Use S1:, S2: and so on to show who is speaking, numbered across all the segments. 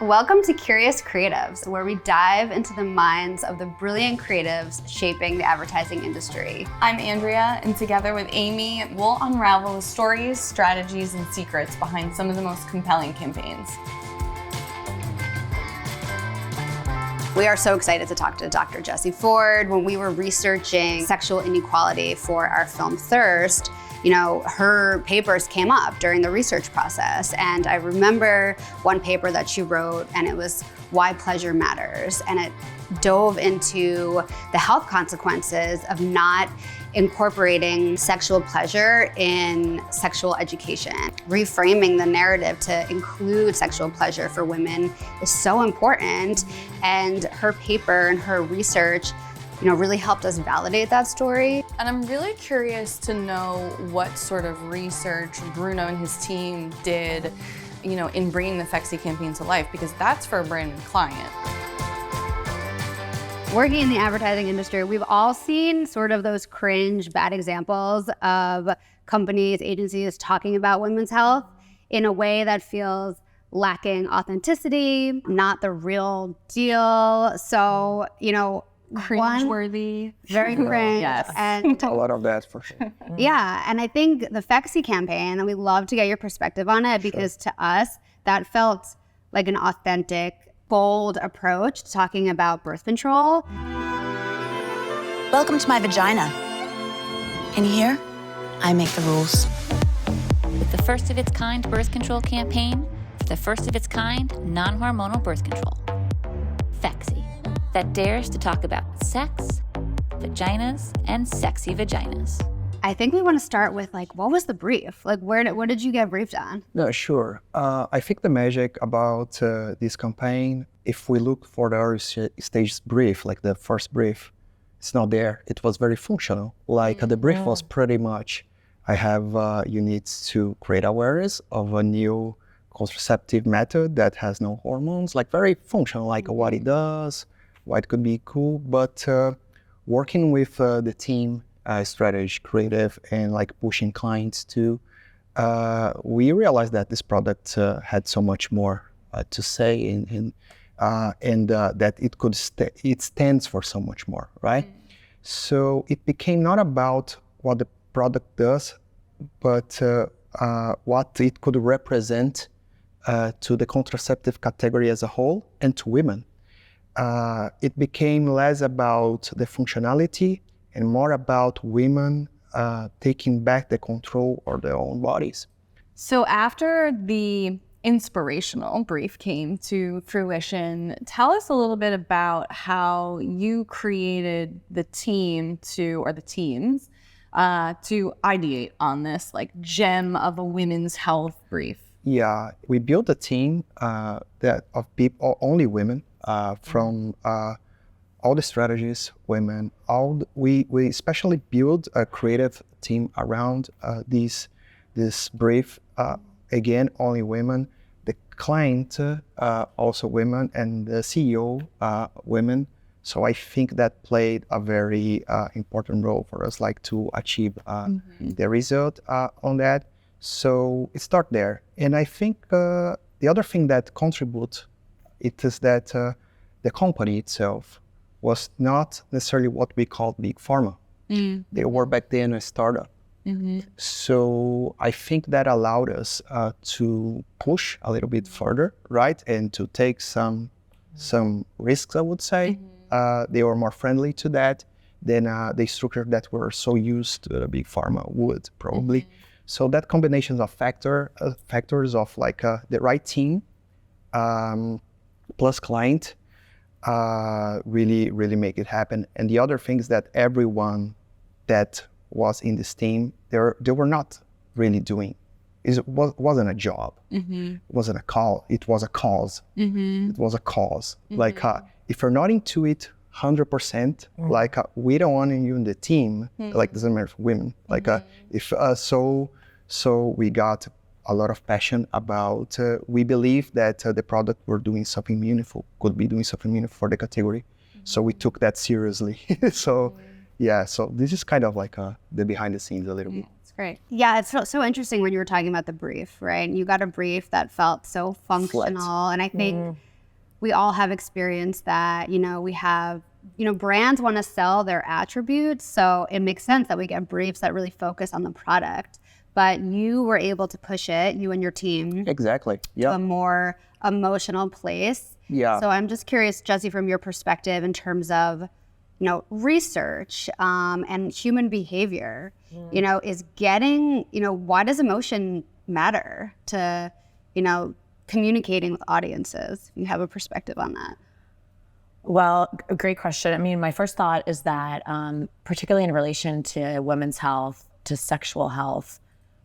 S1: Welcome to Curious Creatives, where we dive into the minds of the brilliant creatives shaping the advertising industry.
S2: I'm Andrea, and together with Amy, we'll unravel the stories, strategies, and secrets behind some of the most compelling campaigns.
S1: We are so excited to talk to Dr. Jessie Ford. When we were researching sexual inequality for our film Thirst, her papers came up during the research process. And I remember one paper that she wrote, and it was Why Pleasure Matters. And it dove into the health consequences of not incorporating sexual pleasure in sexual education. Reframing the narrative to include sexual pleasure for women is so important. And her paper and her research really helped us validate that story.
S2: And I'm really curious to know what sort of research Bruno and his team did, in bringing the Phexxi campaign to life, because that's for a brand new client.
S1: Working in the advertising industry, we've all seen sort of those cringe, bad examples of companies, agencies talking about women's health in a way that feels lacking authenticity, not the real deal. So,
S2: Cringe-worthy.
S1: Very cringe.
S2: Yes.
S1: And
S3: a lot of that for sure.
S1: Yeah, and I think the Phexxi campaign, and we'd love to get your perspective on it, because to us, that felt like an authentic, bold approach to talking about birth control.
S4: Welcome to my vagina. In here, I make the rules.
S5: With the first of its kind birth control campaign for the first of its kind non-hormonal birth control. Phexxi, that dares to talk about sex, vaginas, and sexy vaginas.
S1: I think we want to start with what was the brief? What did you get briefed on?
S3: No, sure. I think the magic about this campaign, if we look for the early stage brief, like the first brief, it's not there. It was very functional. The brief was pretty much, you need to create awareness of a new contraceptive method that has no hormones, very functional, what it does, why it could be cool. But working with the team, strategy, creative, and pushing clients too, we realized that this product had so much more to say, and that it stands for so much more, right? So it became not about what the product does, but what it could represent to the contraceptive category as a whole and to women. It became less about the functionality and more about women taking back the control of their own bodies.
S2: So after the inspirational brief came to fruition, tell us a little bit about how you created the teams to ideate on this gem of a women's health brief.
S3: Yeah, we built a team of people, only women, from all the strategies, women. We especially build a creative team around this brief. Again, only women. The client, also women, and the CEO, women. So I think that played a very important role for us, to achieve the result on that. So it started there. And I think the other thing that contributes it is that the company itself was not necessarily what we called big pharma. They were back then a startup. So I think that allowed us to push a little bit further, right? And to take some risks, I would say. They were more friendly to that than the structure that we're so used to the big pharma would probably. So that combination of factors of the right team plus client really make it happen. And the other thing is that everyone that was in this team, they were not really doing. It wasn't a job. It wasn't a call. It was a cause. It was a cause. If you're not into it 100%, we don't want you in the team. Doesn't matter for women. So we got a lot of passion about. We believe that the product we're doing something meaningful, could be doing something meaningful for the category. So we took that seriously. So this is kind of the behind the scenes a little bit.
S1: It's great. Yeah, it's so interesting when you were talking about the brief, right? You got a brief that felt so functional, and I think we all have experienced that, we have, brands want to sell their attributes. So it makes sense that we get briefs that really focus on the product. But you were able to push it, you and your team,
S3: Exactly.
S1: to
S3: Yeah.
S1: a more emotional place.
S3: Yeah.
S1: So I'm just curious, Jessie, from your perspective in terms of, research and human behavior, is getting, why does emotion matter to, communicating with audiences? You have a perspective on that?
S6: Well, a great question. I mean, my first thought is that particularly in relation to women's health, to sexual health,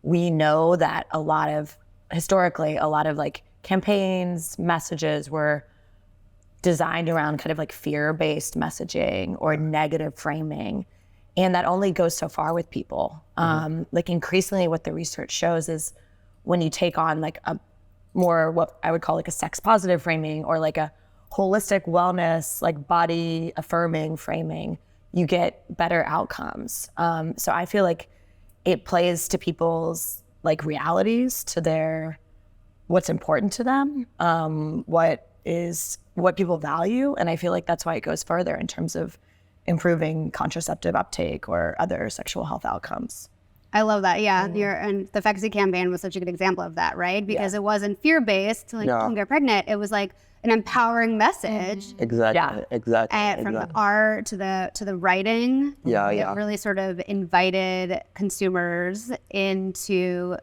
S6: we know that historically, a lot of like campaigns, messages were designed around kind of like fear-based messaging or negative framing. And that only goes so far with people. Like increasingly what the research shows is when you take on like a more what I would call like a sex positive framing or like a holistic wellness, like body affirming framing, you get better outcomes. So I feel like it plays to people's like realities, to their, what's important to them, what people value. And I feel like that's why it goes further in terms of improving contraceptive uptake or other sexual health outcomes.
S1: I love that. Yeah. And the Phexxi campaign was such a good example of that, right? Because it wasn't fear-based, like don't get pregnant. It was like an empowering message.
S3: Exactly.
S6: Yeah.
S3: Exactly.
S1: And from the art to the writing. It really sort of invited consumers into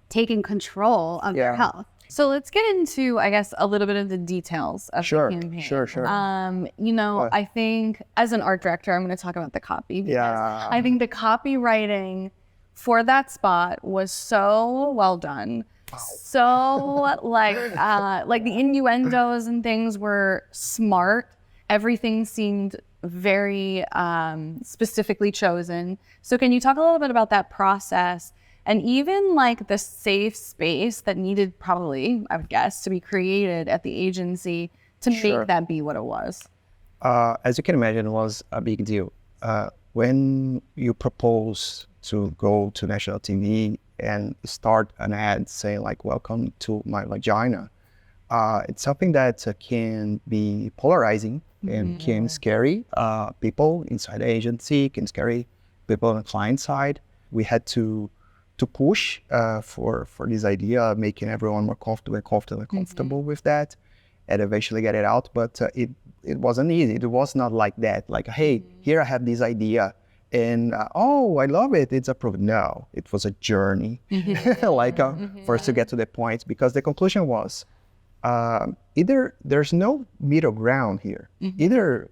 S1: taking control of their health.
S2: So let's get into, I guess, a little bit of the details of the campaign.
S3: Sure.
S2: I think as an art director, I'm going to talk about the copy.
S3: Yeah.
S2: I think the copywriting for that spot was so well done. Wow. So like the innuendos and things were smart. Everything seemed very specifically chosen. So can you talk a little bit about that process? And even like the safe space that needed probably, I would guess, to be created at the agency to make that be what it was.
S3: As you can imagine, it was a big deal. When you propose to go to national TV and start an ad saying like, welcome to my vagina, it's something that can be polarizing and can scare people inside the agency, can scare people on the client side. We had to push for this idea of making everyone more comfortable with that and eventually get it out. But it wasn't easy. It was not like that. Like, hey, here I have this idea and I love it. It's approved. No, it was a journey for us to get to the point, because the conclusion was either there's no middle ground here. Either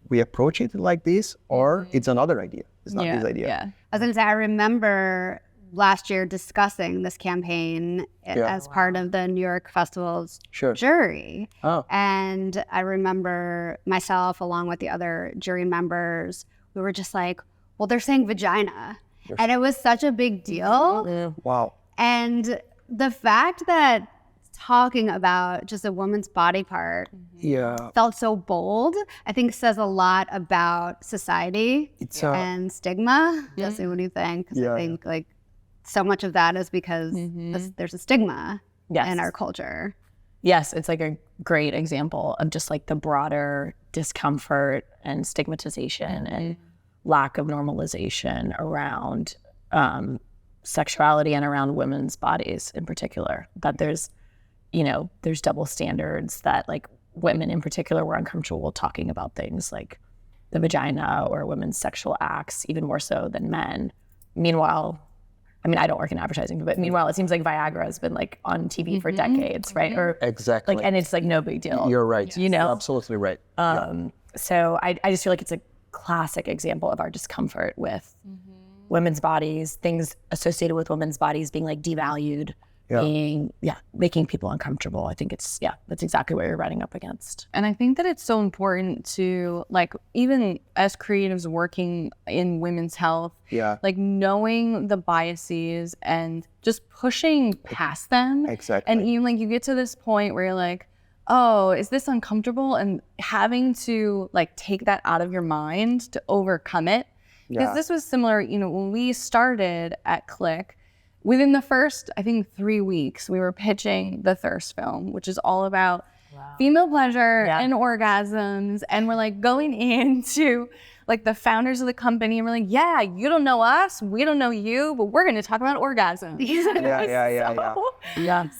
S3: we approach it like this or it's another idea. It's not this idea.
S1: I was going to say, I remember last year discussing this campaign as part of the New York Festival's jury. And I remember myself, along with the other jury members, we were just like, well, they're saying vagina. And it was such a big deal.
S3: Wow.
S1: And the fact that talking about just a woman's body part felt so bold, I think says a lot about society and stigma. Jessie, what do you think? Because I think like so much of that is because there's a stigma in our culture.
S6: Yes, it's like a great example of just like the broader discomfort and stigmatization and lack of normalization around sexuality and around women's bodies in particular. That there's double standards, that like women in particular were uncomfortable talking about things like the vagina or women's sexual acts, even more so than men. Meanwhile, I mean, I don't work in advertising, but meanwhile, it seems like Viagra has been like on TV for decades, right? Or
S3: exactly.
S6: Like, and it's like no big deal.
S3: You're right.
S6: You know,
S3: You're absolutely right.
S6: So I just feel like it's a classic example of our discomfort with women's bodies, things associated with women's bodies being like devalued, making people uncomfortable. I think that's exactly what you're running up against.
S2: And I think that it's so important to, like, even as creatives working in women's health, like knowing the biases and just pushing past them.
S3: Exactly.
S2: And even like you get to this point where you're like, oh, is this uncomfortable? And having to like take that out of your mind to overcome it. Because this was similar, when we started at KLICK, within the first, I think, 3 weeks, we were pitching the Thirst film, which is all about female pleasure and orgasms, and we're like going into like the founders of the company, and we're like, yeah, you don't know us, we don't know you, but we're going to talk about orgasms.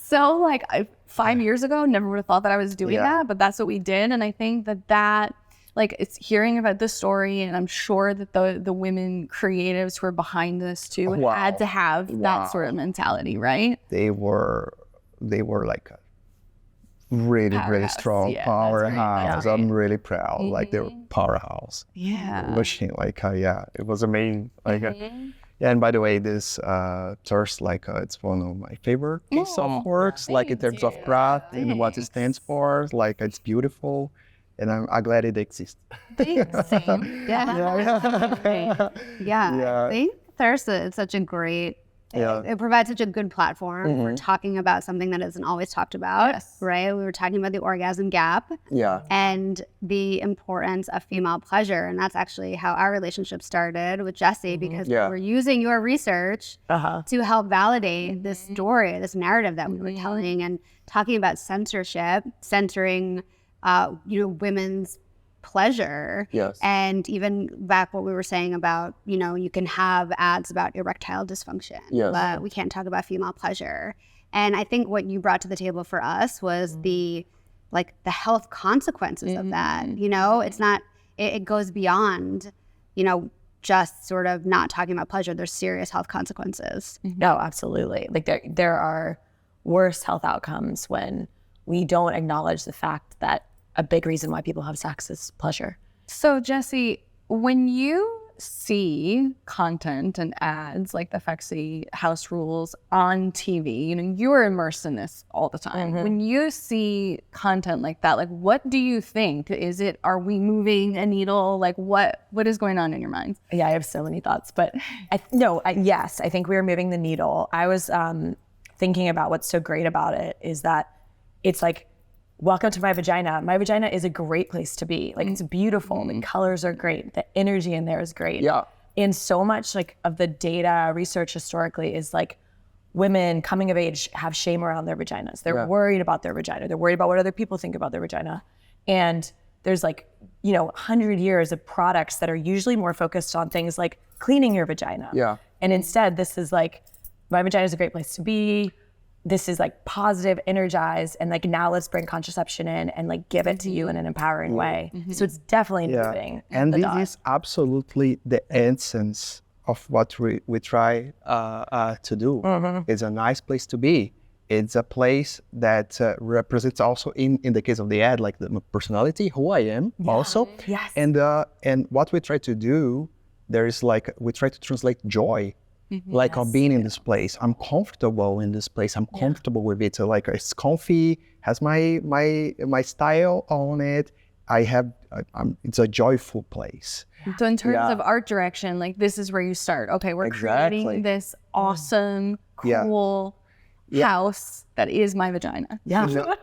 S2: So like 5 years ago, never would have thought that I was doing that, but that's what we did. And I think that like it's hearing about this story, and I'm sure that the women creatives who are behind this too had to have that sort of mentality, right?
S3: They were like a really strong powerhouse. I'm really proud. Like they were powerhouse. Machine, like it was amazing. Like and by the way, this thirst, like it's one of my favorite piece of works, like in terms of craft and what it stands for. Like it's beautiful, and I'm glad it exists.
S1: Same. I think thirst is such a great. It provides such a good platform for talking about something that isn't always talked about, right? We were talking about the orgasm gap and the importance of female pleasure. And that's actually how our relationship started with Jessie, because we were using your research to help validate this story, this narrative that we were telling, and talking about censorship, censoring women's pleasure. And even back what we were saying about, you can have ads about erectile dysfunction, but we can't talk about female pleasure. And I think what you brought to the table for us was the health consequences of that. It's not, it goes beyond, just sort of not talking about pleasure. There's serious health consequences.
S6: No, absolutely. Like there are worse health outcomes when we don't acknowledge the fact that a big reason why people have sex is pleasure.
S2: So Jessie, when you see content and ads like the Phexxi house rules on TV, you're immersed in this all the time. When you see content like that, like what do you think? Are we moving a needle? Like what is going on in your mind?
S6: Yeah, I have so many thoughts, but yes, I think we're moving the needle. I was thinking about what's so great about it is that it's like, welcome to my vagina. My vagina is a great place to be. Like it's beautiful. The colors are great. The energy in there is great. Yeah. And so much like of the data research historically is like women coming of age have shame around their vaginas. They're worried about their vagina. They're worried about what other people think about their vagina. And there's 100 years of products that are usually more focused on things like cleaning your vagina. Yeah. And instead this is like, my vagina is a great place to be. This is like positive, energized, and like now let's bring contraception in and like give it to you in an empowering way. So it's definitely moving.
S3: And this is absolutely the essence of what we try to do. It's a nice place to be. It's a place that represents also in the case of the ad, like the personality, who I am also.
S6: Yes.
S3: And what we try to do, we try to translate joy. Of being in this place. I'm comfortable in this place. I'm comfortable with it. So like it's comfy, has my style on it. It's a joyful place.
S2: So in terms of art direction, like this is where you start. Okay, we're creating this awesome, cool house that is my vagina.
S3: Yeah.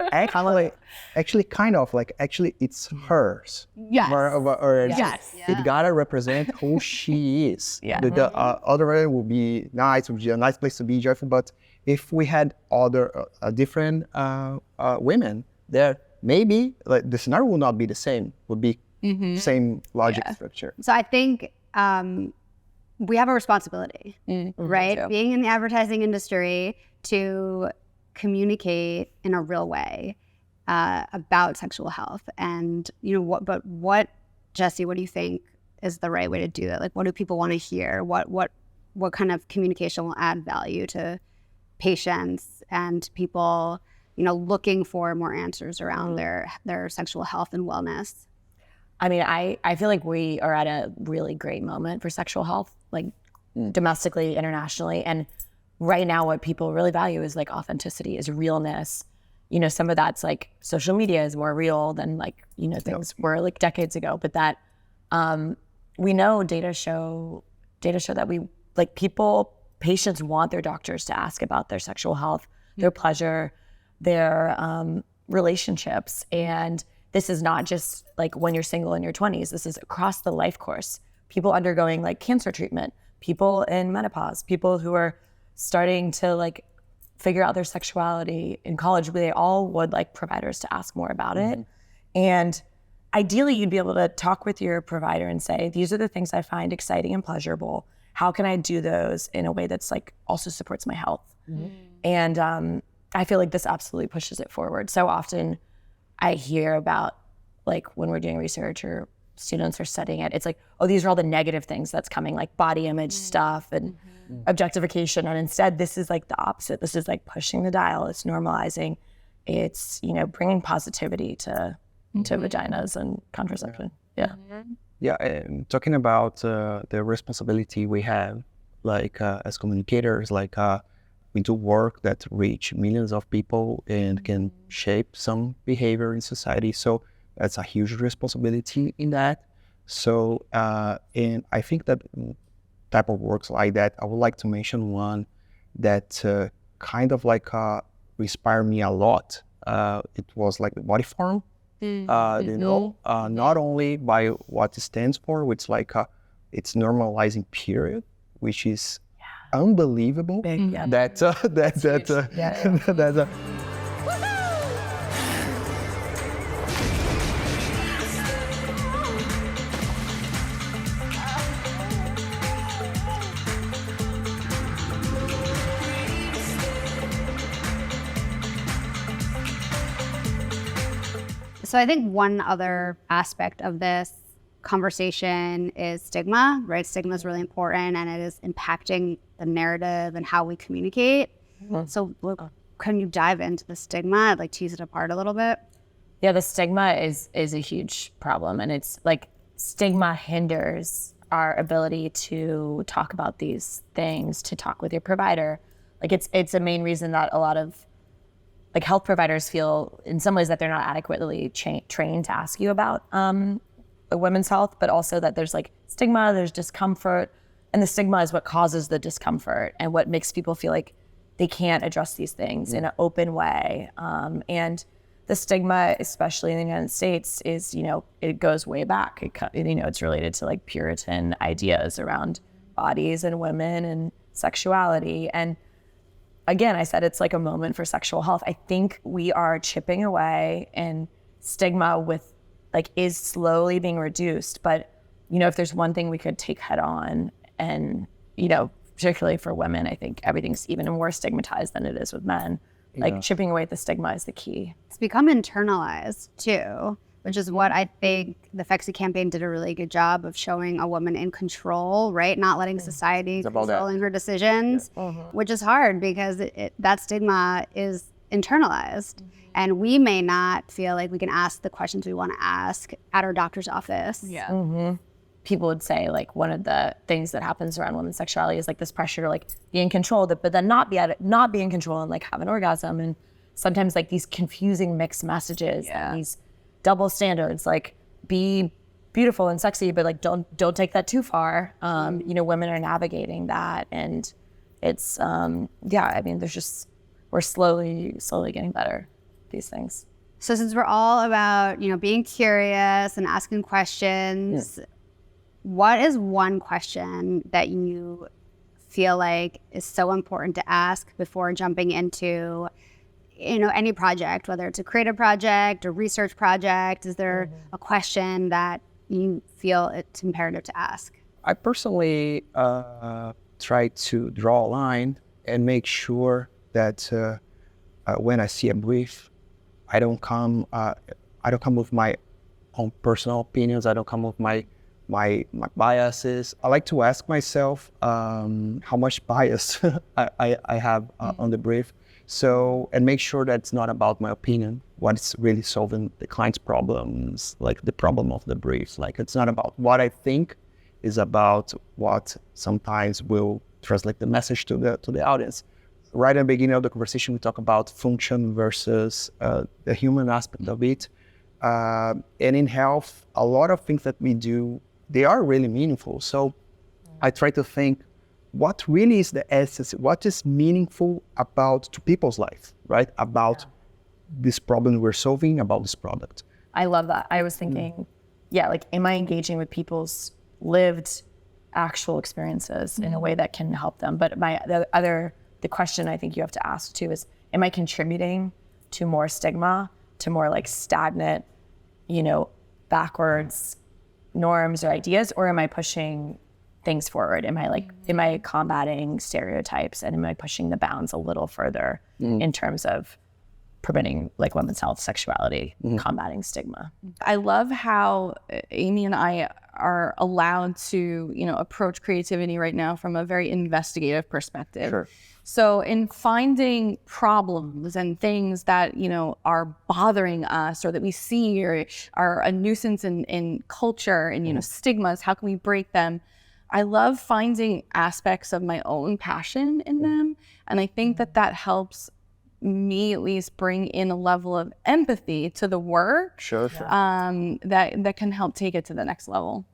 S3: Actually kind of like it's hers.
S2: Yes. Yes.
S3: It gotta represent who she is. The other way would be nice, would be a nice place to be joyful. But if we had other different women there, maybe like the scenario would not be the same. Would be same logic structure.
S1: So I think we have a responsibility, right? Being in the advertising industry, to communicate in a real way about sexual health. And what Jessie, what do you think is the right way to do that? Like what do people want to hear? What kind of communication will add value to patients and people looking for more answers around their sexual health and wellness?
S6: I mean, I feel like we are at a really great moment for sexual health, like domestically, internationally. And right now what people really value is like authenticity, is realness. Some of that's like social media is more real than like, things were like decades ago. But that we know data show that we like patients want their doctors to ask about their sexual health, their pleasure, their relationships. And this is not just like when you're single in your 20s, this is across the life course. People undergoing like cancer treatment, people in menopause, people who are starting to like figure out their sexuality in college, they all would like providers to ask more about it. And ideally, you'd be able to talk with your provider and say, these are the things I find exciting and pleasurable. How can I do those in a way that's like also supports my health? And I feel like this absolutely pushes it forward. So often I hear about like when we're doing research or students are studying it, it's like, oh, these are all the negative things that's coming, like body image stuff and objectification. And instead, this is like the opposite. This is like pushing the dial. It's normalizing. It's, you know, bringing positivity to vaginas and contraception.
S3: Yeah, and talking about the responsibility we have, like as communicators, like we do work that reach millions of people and can shape some behavior in society. So that's a huge responsibility in that. So, and I think that type of works like that, I would like to mention one that kind of like inspired me a lot. It was like the body form. You know, not only by what it stands for, which like it's normalizing period, which is unbelievable.
S1: So I think one other aspect of this conversation is stigma, right? Stigma is really important and it is impacting the narrative and how we communicate. So can you dive into the stigma? I'd like to tease it apart a little bit.
S6: Yeah, the stigma is a huge problem, and it's like stigma hinders our ability to talk about these things, to talk with your provider. Like it's a main reason that a lot of like health providers feel in some ways that they're not adequately trained to ask you about women's health, but also that there's like stigma, there's discomfort, and the stigma is what causes the discomfort and what makes people feel like they can't address these things in an open way. And the stigma, especially in the United States, is, you know, it goes way back. It's related to like Puritan ideas around bodies and women and sexuality. And again, I said it's like a moment for sexual health. I think we are chipping away, and stigma with like is slowly being reduced. But, you know, if there's one thing we could take head on, and, you know, particularly for women, I think everything's even more stigmatized than it is with men. Like chipping away at the stigma is the key.
S1: It's become internalized too, which is what I think the Phexxi campaign did a really good job of showing a woman in control, right? Not letting society controlling her decisions, which is hard because that stigma is internalized. And we may not feel like we can ask the questions we want to ask at our doctor's office.
S6: People would say like one of the things that happens around women's sexuality is like this pressure to like be in control, but then not be in control and like have an orgasm. And sometimes like these confusing mixed messages and these double standards, like be beautiful and sexy, but like don't take that too far. You know, women are navigating that, and it's I mean, we're slowly getting better at these things.
S1: So since we're all about, you know, being curious and asking questions, what is one question that you feel like is so important to ask before jumping into, you know, any project, whether it's a creative project or research project? Is there a question that you feel it's imperative to ask?
S3: I personally try to draw a line and make sure that when I see a brief, I don't come with my own personal opinions. I don't come with my biases. I like to ask myself how much bias I have on the brief. So, and make sure that it's not about my opinion, what's really solving the client's problems, like the problem of the brief. Like it's not about what I think, is about what sometimes will translate the message to the audience. Right at the beginning of the conversation, we talk about function versus the human aspect of it. And in health, a lot of things that we do, they are really meaningful. So I try to think, what really is the essence? What is meaningful to people's life, right? About this problem we're solving, about this product.
S6: I love that. I was thinking, like, am I engaging with people's lived actual experiences in a way that can help them? But the other the question I think you have to ask too is, am I contributing to more stigma, to more like stagnant, backwards norms or ideas, or am I pushing things forward? Am I combating stereotypes, and am I pushing the bounds a little further in terms of preventing like women's health, sexuality, combating stigma?
S2: I love how Amy and I are allowed to, approach creativity right now from a very investigative perspective.
S3: Sure.
S2: So in finding problems and things that, are bothering us or that we see or are a nuisance in culture and, stigmas, how can we break them? I love finding aspects of my own passion in them. And I think that helps me at least bring in a level of empathy to the work.
S3: Sure.
S2: That can help take it to the next level.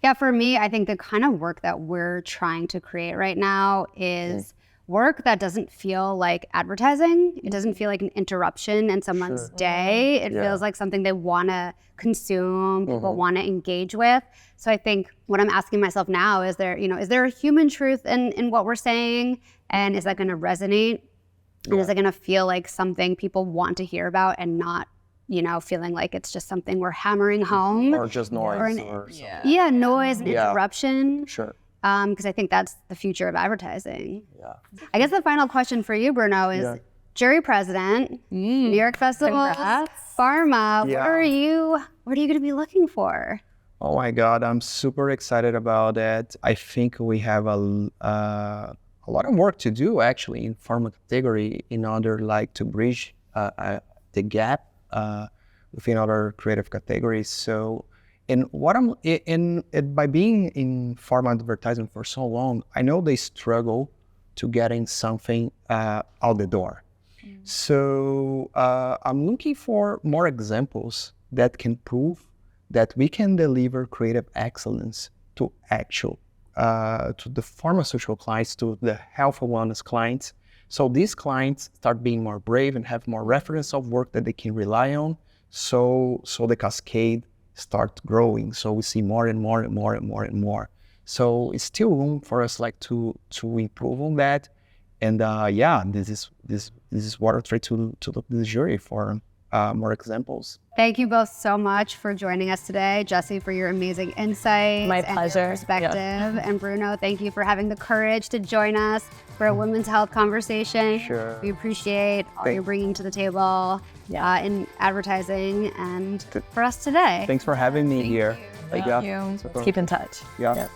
S1: Yeah, for me, I think the kind of work that we're trying to create right now is work that doesn't feel like advertising. It doesn't feel like an interruption in someone's day. It feels like something they want to consume, people want to engage with. So I think what I'm asking myself now is there a human truth in what we're saying? And is that going to resonate? And is it going to feel like something people want to hear about and not, feeling like it's just something we're hammering home?
S3: Or just noise.
S1: Noise and interruption.
S3: Sure.
S1: Because I think that's the future of advertising.
S3: Yeah.
S1: I guess the final question for you, Bruno, is jury president, New York Festival, pharma.
S3: Yeah.
S1: What are you going to be looking for?
S3: Oh my God, I'm super excited about that. I think we have a lot of work to do actually in pharma category in order to bridge the gap within other creative categories. So, by being in pharma advertising for so long, I know they struggle to getting something out the door. So I'm looking for more examples that can prove that we can deliver creative excellence to the pharmaceutical clients, to the health and wellness clients. So these clients start being more brave and have more reference of work that they can rely on. So the cascade start growing. So we see more and more and more and more and more. So it's still room for us to improve on that. And this is what I try to look to the jury for more examples.
S1: Thank you both so much for joining us today. Jessie, for your amazing insights.
S6: My pleasure.
S1: And perspective. Yeah. And Bruno, thank you for having the courage to join us for a women's health conversation.
S3: Sure.
S1: We appreciate all you're bringing to the table in advertising and for us today.
S3: Thanks for having me here.
S2: Thank you.
S6: Let's keep in touch.
S3: Yeah.